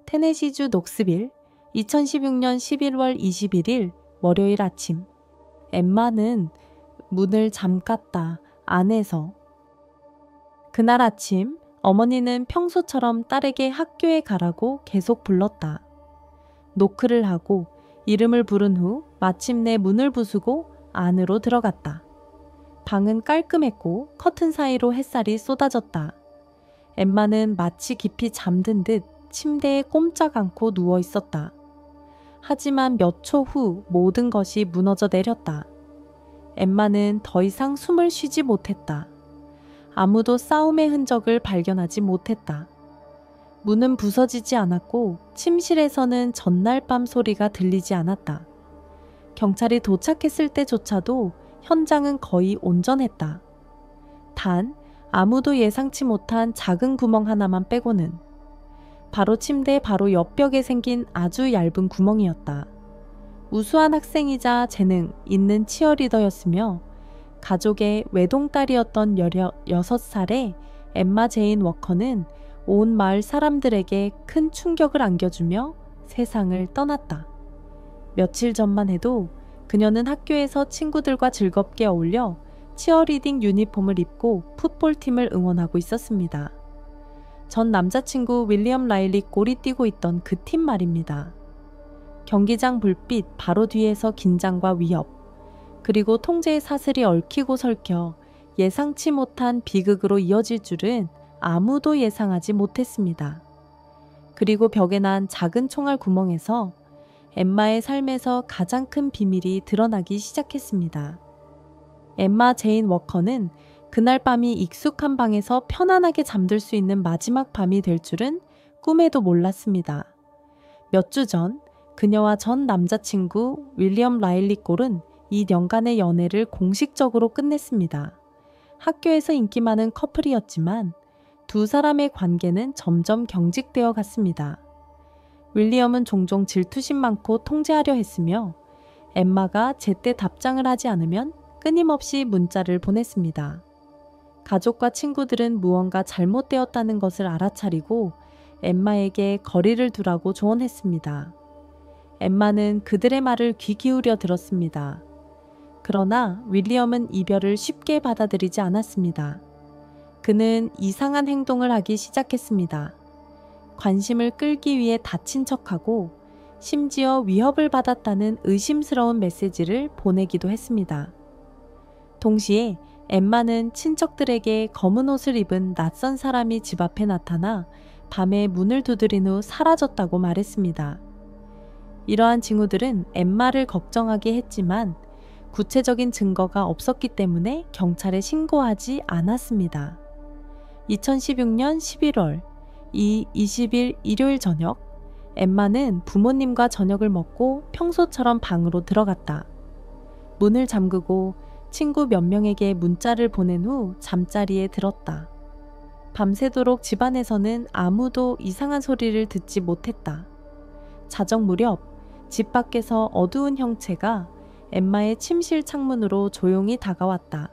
테네시주 녹스빌, 2016년 11월 21일 월요일 아침. 엠마는 문을 잠갔다. 안에서. 그날 아침 어머니는 평소처럼 딸에게 학교에 가라고 계속 불렀다. 노크를 하고 이름을 부른 후 마침내 문을 부수고 안으로 들어갔다. 방은 깔끔했고 커튼 사이로 햇살이 쏟아졌다. 엠마는 마치 깊이 잠든 듯 침대에 꼼짝 않고 누워 있었다. 하지만 몇 초 후 모든 것이 무너져 내렸다. 엠마는 더 이상 숨을 쉬지 못했다. 아무도 싸움의 흔적을 발견하지 못했다. 문은 부서지지 않았고 침실에서는 전날 밤 소리가 들리지 않았다. 경찰이 도착했을 때조차도 현장은 거의 온전했다. 단 아무도 예상치 못한 작은 구멍 하나만 빼고는 바로 침대 바로 옆벽에 생긴 아주 얇은 구멍이었다. 우수한 학생이자 재능 있는 치어리더였으며 가족의 외동딸이었던 16살의 엠마 제인 워커는 온 마을 사람들에게 큰 충격을 안겨주며 세상을 떠났다. 며칠 전만 해도 그녀는 학교에서 친구들과 즐겁게 어울려 치어리딩 유니폼을 입고 풋볼팀을 응원하고 있었습니다. 전 남자친구 윌리엄 라일리 골이 뛰고 있던 그 팀 말입니다. 경기장 불빛 바로 뒤에서 긴장과 위협, 그리고 통제의 사슬이 얽히고 설켜 예상치 못한 비극으로 이어질 줄은 아무도 예상하지 못했습니다. 그리고 벽에 난 작은 총알 구멍에서 엠마의 삶에서 가장 큰 비밀이 드러나기 시작했습니다. 엠마 제인 워커는 그날 밤이 익숙한 방에서 편안하게 잠들 수 있는 마지막 밤이 될 줄은 꿈에도 몰랐습니다. 몇 주 전 그녀와 전 남자친구 윌리엄 라일리 꼴은 2년간의 연애를 공식적으로 끝냈습니다. 학교에서 인기 많은 커플이었지만 두 사람의 관계는 점점 경직되어 갔습니다. 윌리엄은 종종 질투심 많고 통제하려 했으며 엠마가 제때 답장을 하지 않으면 끊임없이 문자를 보냈습니다. 가족과 친구들은 무언가 잘못되었다는 것을 알아차리고 엠마에게 거리를 두라고 조언했습니다. 엠마는 그들의 말을 귀 기울여 들었습니다. 그러나 윌리엄은 이별을 쉽게 받아들이지 않았습니다. 그는 이상한 행동을 하기 시작했습니다. 관심을 끌기 위해 다친 척하고 심지어 위협을 받았다는 의심스러운 메시지를 보내기도 했습니다. 동시에 엠마는 친척들에게 검은 옷을 입은 낯선 사람이 집 앞에 나타나 밤에 문을 두드린 후 사라졌다고 말했습니다. 이러한 징후들은 엠마를 걱정하게 했지만 구체적인 증거가 없었기 때문에 경찰에 신고하지 않았습니다. 2016년 11월 20일 일요일 저녁, 엠마는 부모님과 저녁을 먹고 평소처럼 방으로 들어갔다. 문을 잠그고 친구 몇 명에게 문자를 보낸 후 잠자리에 들었다. 밤새도록 집안에서는 아무도 이상한 소리를 듣지 못했다. 자정 무렵 집 밖에서 어두운 형체가 엠마의 침실 창문으로 조용히 다가왔다.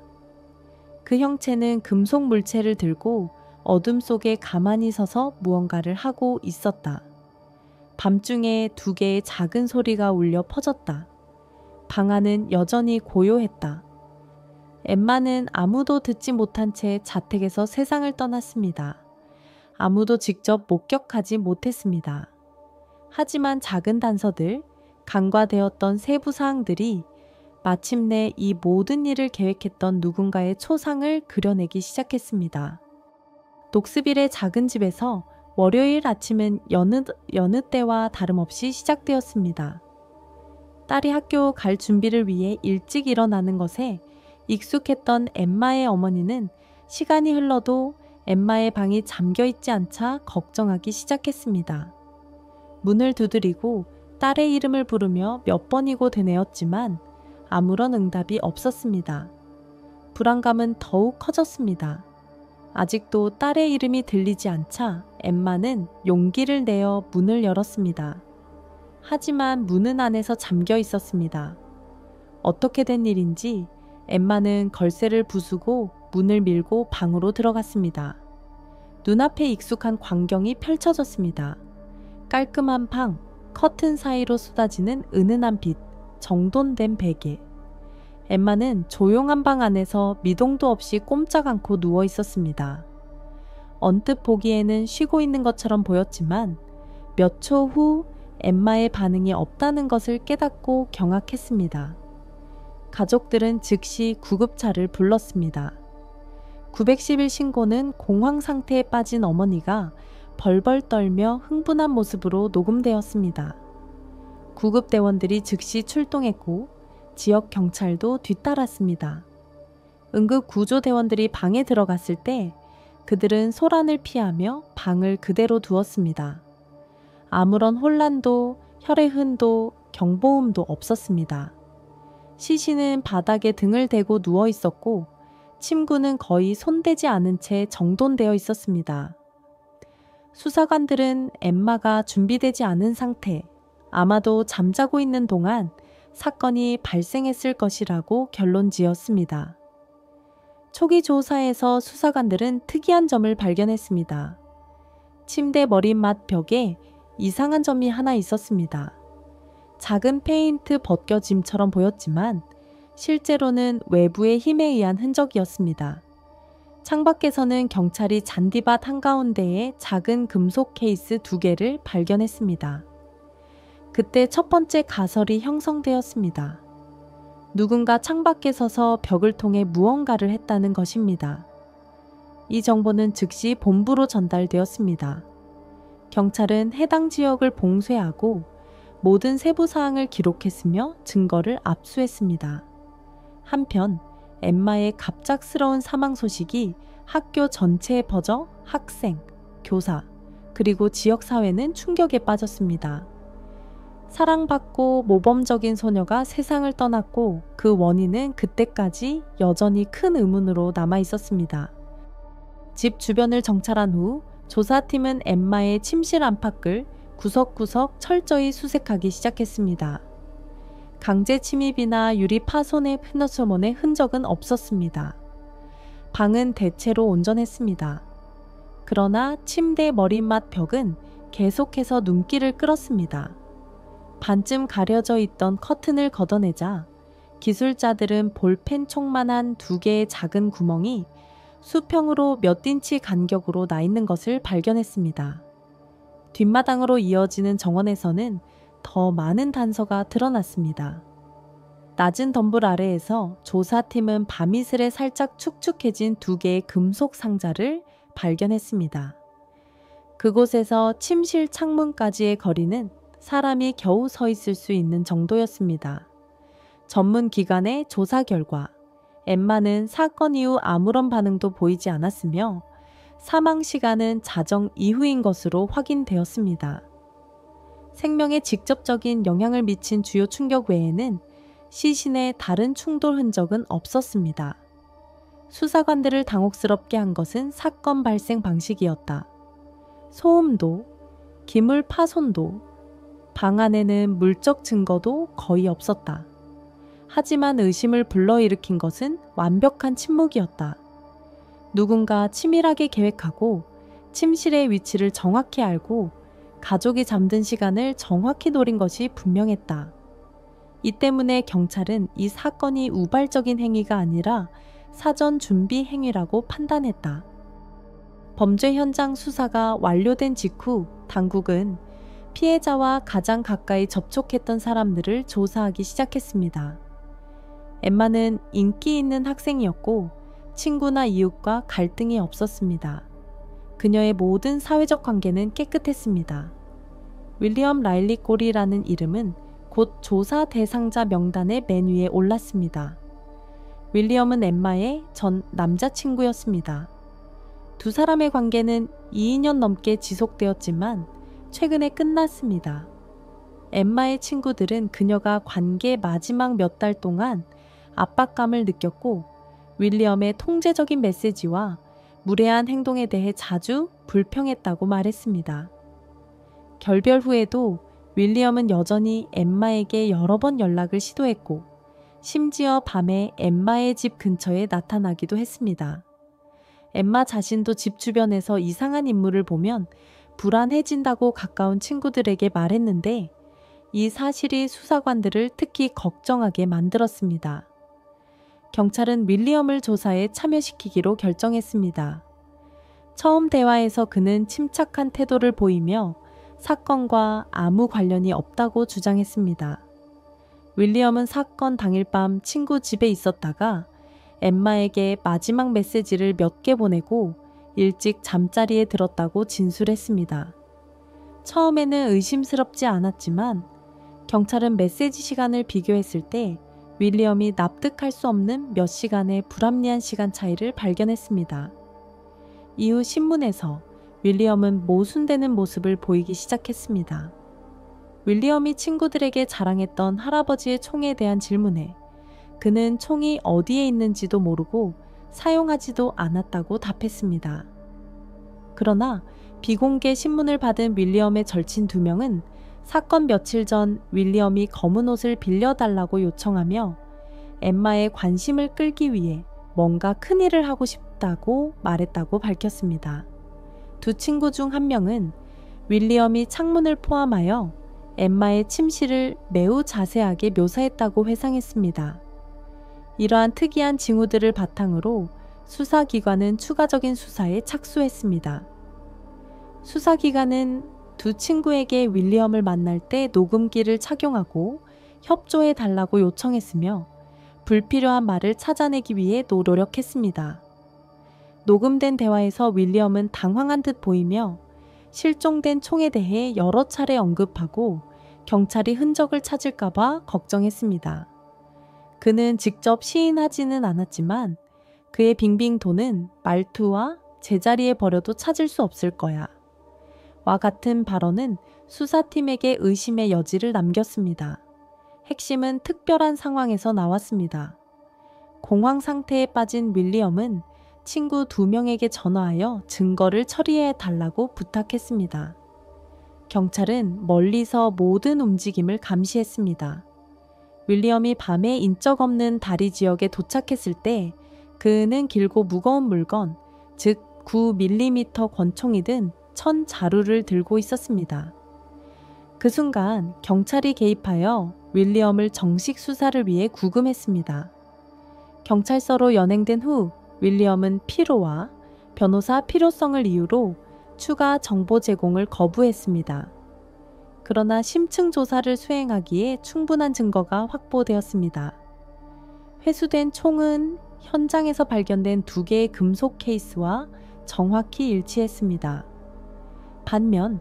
그 형체는 금속 물체를 들고 어둠 속에 가만히 서서 무언가를 하고 있었다. 밤중에 2개의 작은 소리가 울려 퍼졌다. 방 안은 여전히 고요했다. 엠마는 아무도 듣지 못한 채 자택에서 세상을 떠났습니다. 아무도 직접 목격하지 못했습니다. 하지만 작은 단서들, 간과되었던 세부 사항들이 마침내 이 모든 일을 계획했던 누군가의 초상을 그려내기 시작했습니다. 녹스빌의 작은 집에서 월요일 아침은 여느 때와 다름없이 시작되었습니다. 딸이 학교 갈 준비를 위해 일찍 일어나는 것에 익숙했던 엠마의 어머니는 시간이 흘러도 엠마의 방이 잠겨있지 않자 걱정하기 시작했습니다. 문을 두드리고 딸의 이름을 부르며 몇 번이고 되뇌었지만 아무런 응답이 없었습니다. 불안감은 더욱 커졌습니다. 아직도 딸의 이름이 들리지 않자 엠마는 용기를 내어 문을 열었습니다. 하지만 문은 안에서 잠겨 있었습니다. 어떻게 된 일인지 엠마는 걸쇠를 부수고 문을 밀고 방으로 들어갔습니다. 눈앞에 익숙한 광경이 펼쳐졌습니다. 깔끔한 방, 커튼 사이로 쏟아지는 은은한 빛, 정돈된 베개. 엠마는 조용한 방 안에서 미동도 없이 꼼짝 않고 누워 있었습니다. 언뜻 보기에는 쉬고 있는 것처럼 보였지만 몇 초 후 엠마의 반응이 없다는 것을 깨닫고 경악했습니다. 가족들은 즉시 구급차를 불렀습니다. 911 신고는 공황 상태에 빠진 어머니가 벌벌 떨며 흥분한 모습으로 녹음되었습니다. 구급대원들이 즉시 출동했고 지역 경찰도 뒤따랐습니다. 응급구조대원들이 방에 들어갔을 때 그들은 소란을 피하며 방을 그대로 두었습니다. 아무런 혼란도 혈액흔도 경보음도 없었습니다. 시신은 바닥에 등을 대고 누워 있었고 침구는 거의 손대지 않은 채 정돈되어 있었습니다. 수사관들은 엠마가 준비되지 않은 상태, 아마도 잠자고 있는 동안 사건이 발생했을 것이라고 결론 지었습니다. 초기 조사에서 수사관들은 특이한 점을 발견했습니다. 침대 머리맡 벽에 이상한 점이 하나 있었습니다. 작은 페인트 벗겨짐처럼 보였지만 실제로는 외부의 힘에 의한 흔적이었습니다. 창밖에서는 경찰이 잔디밭 한가운데에 작은 금속 케이스 2개를 발견했습니다. 그때 첫 번째 가설이 형성되었습니다. 누군가 창밖에 서서 벽을 통해 무언가를 했다는 것입니다. 이 정보는 즉시 본부로 전달되었습니다. 경찰은 해당 지역을 봉쇄하고 모든 세부 사항을 기록했으며 증거를 압수했습니다. 한편 엠마의 갑작스러운 사망 소식이 학교 전체에 퍼져 학생, 교사, 그리고 지역사회는 충격에 빠졌습니다. 사랑받고 모범적인 소녀가 세상을 떠났고 그 원인은 그때까지 여전히 큰 의문으로 남아 있었습니다. 집 주변을 정찰한 후 조사팀은 엠마의 침실 안팎을 구석구석 철저히 수색하기 시작했습니다. 강제 침입이나 유리 파손의 휘너처몬의 흔적은 없었습니다. 방은 대체로 온전했습니다. 그러나 침대 머리맡 벽은 계속해서 눈길을 끌었습니다. 반쯤 가려져 있던 커튼을 걷어내자 기술자들은 볼펜총만한 2개의 작은 구멍이 수평으로 몇 인치 간격으로 나 있는 것을 발견했습니다. 뒷마당으로 이어지는 정원에서는 더 많은 단서가 드러났습니다. 낮은 덤불 아래에서 조사팀은 밤이슬에 살짝 축축해진 2개의 금속 상자를 발견했습니다. 그곳에서 침실 창문까지의 거리는 사람이 겨우 서 있을 수 있는 정도였습니다. 전문 기관의 조사 결과 엠마는 사건 이후 아무런 반응도 보이지 않았으며 사망 시간은 자정 이후인 것으로 확인되었습니다. 생명에 직접적인 영향을 미친 주요 충격 외에는 시신의 다른 충돌 흔적은 없었습니다. 수사관들을 당혹스럽게 한 것은 사건 발생 방식이었다. 소음도, 기물 파손도, 방 안에는 물적 증거도 거의 없었다. 하지만 의심을 불러일으킨 것은 완벽한 침묵이었다. 누군가 치밀하게 계획하고 침실의 위치를 정확히 알고 가족이 잠든 시간을 정확히 노린 것이 분명했다. 이 때문에 경찰은 이 사건이 우발적인 행위가 아니라 사전 준비 행위라고 판단했다. 범죄 현장 수사가 완료된 직후 당국은 피해자와 가장 가까이 접촉했던 사람들을 조사하기 시작했습니다. 엠마는 인기 있는 학생이었고 친구나 이웃과 갈등이 없었습니다. 그녀의 모든 사회적 관계는 깨끗했습니다. 윌리엄 라일리 골이라는 이름은 곧 조사 대상자 명단의 맨 위에 올랐습니다. 윌리엄은 엠마의 전 남자친구였습니다. 두 사람의 관계는 2년 넘게 지속되었지만 최근에 끝났습니다. 엠마의 친구들은 그녀가 관계 마지막 몇 달 동안 압박감을 느꼈고 윌리엄의 통제적인 메시지와 무례한 행동에 대해 자주 불평했다고 말했습니다. 결별 후에도 윌리엄은 여전히 엠마에게 여러 번 연락을 시도했고 심지어 밤에 엠마의 집 근처에 나타나기도 했습니다. 엠마 자신도 집 주변에서 이상한 인물을 보면 불안해진다고 가까운 친구들에게 말했는데 이 사실이 수사관들을 특히 걱정하게 만들었습니다. 경찰은 윌리엄을 조사에 참여시키기로 결정했습니다. 처음 대화에서 그는 침착한 태도를 보이며 사건과 아무 관련이 없다고 주장했습니다. 윌리엄은 사건 당일 밤 친구 집에 있었다가 엠마에게 마지막 메시지를 몇 개 보내고 일찍 잠자리에 들었다고 진술했습니다. 처음에는 의심스럽지 않았지만 경찰은 메시지 시간을 비교했을 때 윌리엄이 납득할 수 없는 몇 시간의 불합리한 시간 차이를 발견했습니다. 이후 신문에서 윌리엄은 모순되는 모습을 보이기 시작했습니다. 윌리엄이 친구들에게 자랑했던 할아버지의 총에 대한 질문에 그는 총이 어디에 있는지도 모르고 사용하지도 않았다고 답했습니다. 그러나 비공개 신문을 받은 윌리엄의 절친 2명은 사건 며칠 전 윌리엄이 검은 옷을 빌려달라고 요청하며 엠마의 관심을 끌기 위해 뭔가 큰일을 하고 싶다고 말했다고 밝혔습니다. 두 친구 중 한 명은 윌리엄이 창문을 포함하여 엠마의 침실을 매우 자세하게 묘사했다고 회상했습니다. 이러한 특이한 징후들을 바탕으로 수사기관은 추가적인 수사에 착수했습니다. 수사기관은 두 친구에게 윌리엄을 만날 때 녹음기를 착용하고 협조해달라고 요청했으며 불필요한 말을 찾아내기 위해 노력했습니다. 녹음된 대화에서 윌리엄은 당황한 듯 보이며 실종된 총에 대해 여러 차례 언급하고 경찰이 흔적을 찾을까봐 걱정했습니다. 그는 직접 시인하지는 않았지만 그의 빙빙 도는 말투와 제자리에 버려도 찾을 수 없을 거야. 와 같은 발언은 수사팀에게 의심의 여지를 남겼습니다. 핵심은 특별한 상황에서 나왔습니다. 공황 상태에 빠진 윌리엄은 친구 2명에게 전화하여 증거를 처리해 달라고 부탁했습니다. 경찰은 멀리서 모든 움직임을 감시했습니다. 윌리엄이 밤에 인적 없는 다리 지역에 도착했을 때 그는 길고 무거운 물건, 즉 9mm 권총이 든 천 자루를 들고 있었습니다. 그 순간 경찰이 개입하여 윌리엄을 정식 수사를 위해 구금했습니다. 경찰서로 연행된 후 윌리엄은 피로와 변호사 필요성을 이유로 추가 정보 제공을 거부했습니다. 그러나 심층 조사를 수행하기에 충분한 증거가 확보되었습니다. 회수된 총은 현장에서 발견된 2개의 금속 케이스와 정확히 일치했습니다. 반면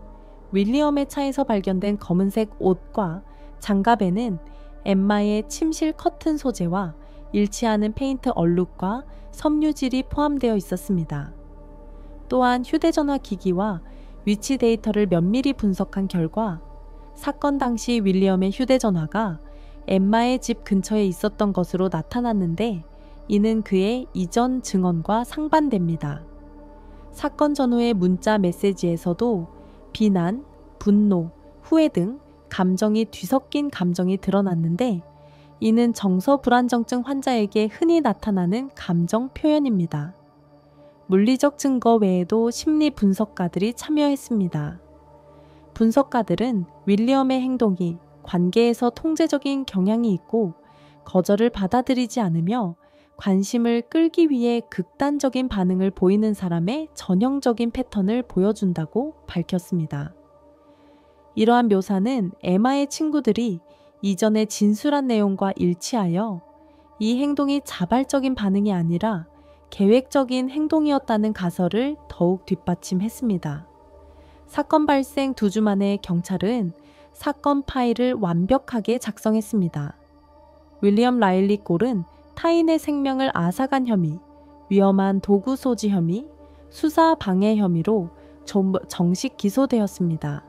윌리엄의 차에서 발견된 검은색 옷과 장갑에는 엠마의 침실 커튼 소재와 일치하는 페인트 얼룩과 섬유질이 포함되어 있었습니다. 또한 휴대전화 기기와 위치 데이터를 면밀히 분석한 결과 사건 당시 윌리엄의 휴대전화가 엠마의 집 근처에 있었던 것으로 나타났는데 이는 그의 이전 증언과 상반됩니다. 사건 전후의 문자 메시지에서도 비난, 분노, 후회 등 감정이 뒤섞인 감정이 드러났는데 이는 정서불안정증 환자에게 흔히 나타나는 감정 표현입니다. 물리적 증거 외에도 심리 분석가들이 참여했습니다. 분석가들은 윌리엄의 행동이 관계에서 통제적인 경향이 있고 거절을 받아들이지 않으며 관심을 끌기 위해 극단적인 반응을 보이는 사람의 전형적인 패턴을 보여준다고 밝혔습니다. 이러한 묘사는 엠마의 친구들이 이전에 진술한 내용과 일치하여 이 행동이 자발적인 반응이 아니라 계획적인 행동이었다는 가설을 더욱 뒷받침했습니다. 사건 발생 2주 만에 경찰은 사건 파일을 완벽하게 작성했습니다. 윌리엄 라일리 꼴은 타인의 생명을 앗아간 혐의, 위험한 도구 소지 혐의, 수사 방해 혐의로 정식 기소되었습니다.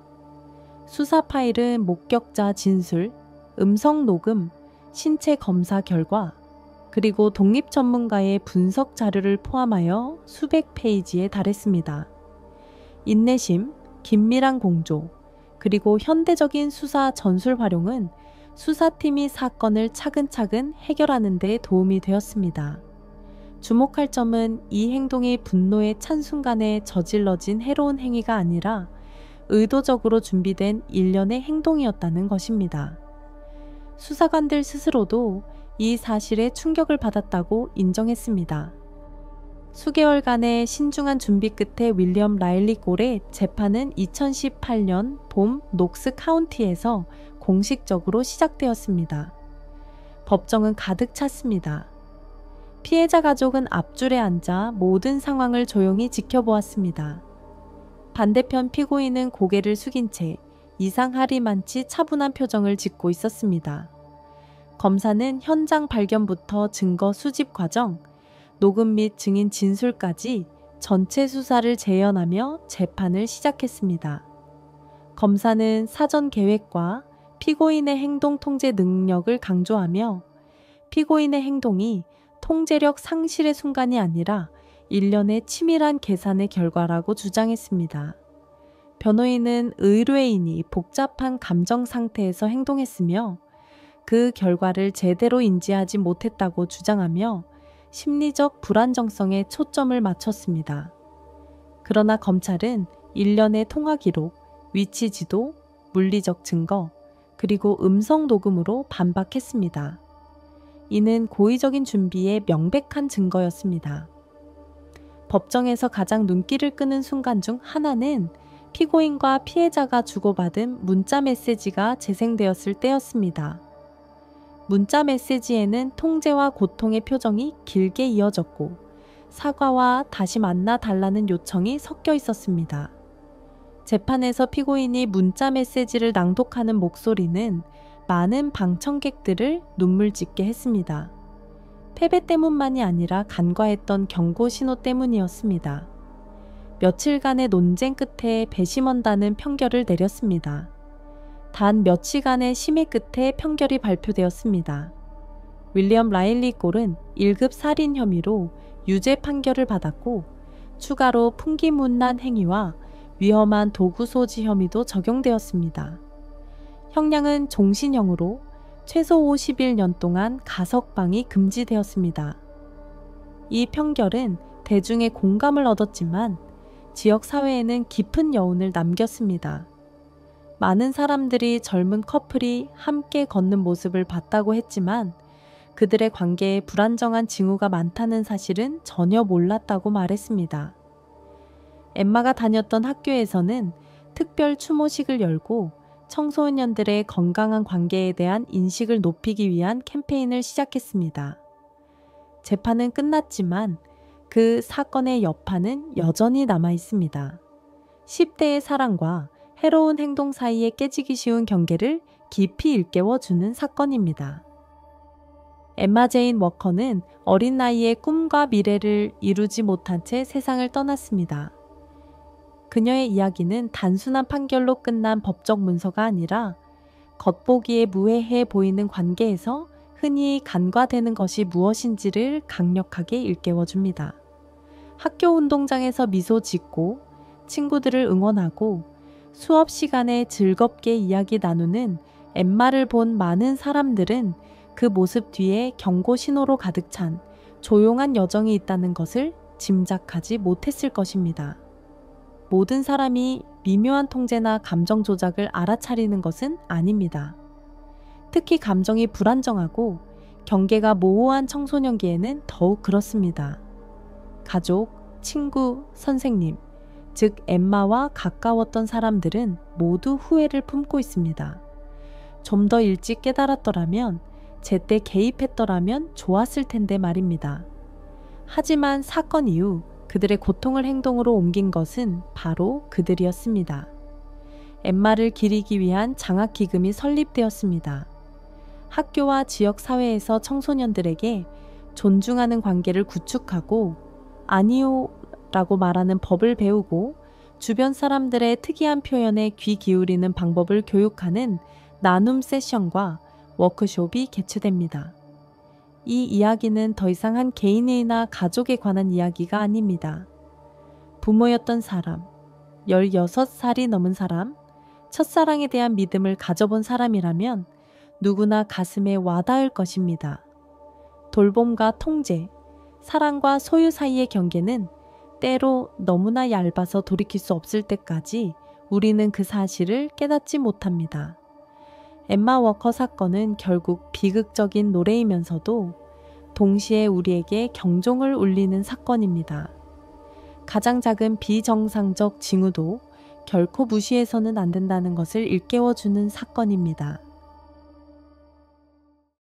수사 파일은 목격자 진술, 음성 녹음, 신체 검사 결과, 그리고 독립 전문가의 분석 자료를 포함하여 수백 페이지에 달했습니다. 인내심, 긴밀한 공조, 그리고 현대적인 수사 전술 활용은 수사팀이 사건을 차근차근 해결하는 데 도움이 되었습니다. 주목할 점은 이 행동이 분노에 찬 순간에 저질러진 해로운 행위가 아니라 의도적으로 준비된 일련의 행동이었다는 것입니다. 수사관들 스스로도 이 사실에 충격을 받았다고 인정했습니다. 수개월간의 신중한 준비 끝에 윌리엄 라일리 골의 재판은 2018년 봄 녹스 카운티에서 공식적으로 시작되었습니다. 법정은 가득 찼습니다. 피해자 가족은 앞줄에 앉아 모든 상황을 조용히 지켜보았습니다. 반대편 피고인은 고개를 숙인 채 이상하리만치 차분한 표정을 짓고 있었습니다. 검사는 현장 발견부터 증거 수집 과정, 녹음 및 증인 진술까지 전체 수사를 재현하며 재판을 시작했습니다. 검사는 사전 계획과 피고인의 행동 통제 능력을 강조하며 피고인의 행동이 통제력 상실의 순간이 아니라 일련의 치밀한 계산의 결과라고 주장했습니다. 변호인은 의뢰인이 복잡한 감정 상태에서 행동했으며 그 결과를 제대로 인지하지 못했다고 주장하며 심리적 불안정성에 초점을 맞췄습니다. 그러나 검찰은 일련의 통화 기록, 위치 지도, 물리적 증거, 그리고 음성 녹음으로 반박했습니다. 이는 고의적인 준비의 명백한 증거였습니다. 법정에서 가장 눈길을 끄는 순간 중 하나는 피고인과 피해자가 주고받은 문자 메시지가 재생되었을 때였습니다. 문자 메시지에는 통제와 고통의 표정이 길게 이어졌고 사과와 다시 만나 달라는 요청이 섞여 있었습니다. 재판에서 피고인이 문자 메시지를 낭독하는 목소리는 많은 방청객들을 눈물 짓게 했습니다. 패배 때문만이 아니라 간과했던 경고 신호 때문이었습니다. 며칠간의 논쟁 끝에 배심원단은 판결을 내렸습니다. 단 며칠간의 심의 끝에 판결이 발표되었습니다. 윌리엄 라일리 골은 1급 살인 혐의로 유죄 판결을 받았고 추가로 풍기문란 행위와 위험한 도구 소지 혐의도 적용되었습니다. 형량은 종신형으로 최소 51년 동안 가석방이 금지되었습니다. 이 판결은 대중의 공감을 얻었지만 지역 사회에는 깊은 여운을 남겼습니다. 많은 사람들이 젊은 커플이 함께 걷는 모습을 봤다고 했지만 그들의 관계에 불안정한 징후가 많다는 사실은 전혀 몰랐다고 말했습니다. 엠마가 다녔던 학교에서는 특별 추모식을 열고 청소년들의 건강한 관계에 대한 인식을 높이기 위한 캠페인을 시작했습니다. 재판은 끝났지만 그 사건의 여파는 여전히 남아 있습니다. 10대의 사랑과 해로운 행동 사이에 깨지기 쉬운 경계를 깊이 일깨워주는 사건입니다. 엠마 제인 워커는 어린 나이에 꿈과 미래를 이루지 못한 채 세상을 떠났습니다. 그녀의 이야기는 단순한 판결로 끝난 법적 문서가 아니라 겉보기에 무해해 보이는 관계에서 흔히 간과되는 것이 무엇인지를 강력하게 일깨워줍니다. 학교 운동장에서 미소 짓고 친구들을 응원하고 수업 시간에 즐겁게 이야기 나누는 엠마를 본 많은 사람들은 그 모습 뒤에 경고 신호로 가득 찬 조용한 여정이 있다는 것을 짐작하지 못했을 것입니다. 모든 사람이 미묘한 통제나 감정 조작을 알아차리는 것은 아닙니다. 특히 감정이 불안정하고 경계가 모호한 청소년기에는 더욱 그렇습니다. 가족, 친구, 선생님, 즉 엠마와 가까웠던 사람들은 모두 후회를 품고 있습니다. 좀 더 일찍 깨달았더라면, 제때 개입했더라면 좋았을 텐데 말입니다. 하지만 사건 이후 그들의 고통을 행동으로 옮긴 것은 바로 그들이었습니다. 엠마를 기리기 위한 장학기금이 설립되었습니다. 학교와 지역사회에서 청소년들에게 존중하는 관계를 구축하고 아니요 라고 말하는 법을 배우고 주변 사람들의 특이한 표현에 귀 기울이는 방법을 교육하는 나눔 세션과 워크숍이 개최됩니다. 이 이야기는 더 이상 한 개인이나 가족에 관한 이야기가 아닙니다. 부모였던 사람, 16살이 넘은 사람, 첫사랑에 대한 믿음을 가져본 사람이라면 누구나 가슴에 와닿을 것입니다. 돌봄과 통제, 사랑과 소유 사이의 경계는 때로 너무나 얇아서 돌이킬 수 없을 때까지 우리는 그 사실을 깨닫지 못합니다. 엠마 워커 사건은 결국 비극적인 노래이면서도 동시에 우리에게 경종을 울리는 사건입니다. 가장 작은 비정상적 징후도 결코 무시해서는 안 된다는 것을 일깨워주는 사건입니다.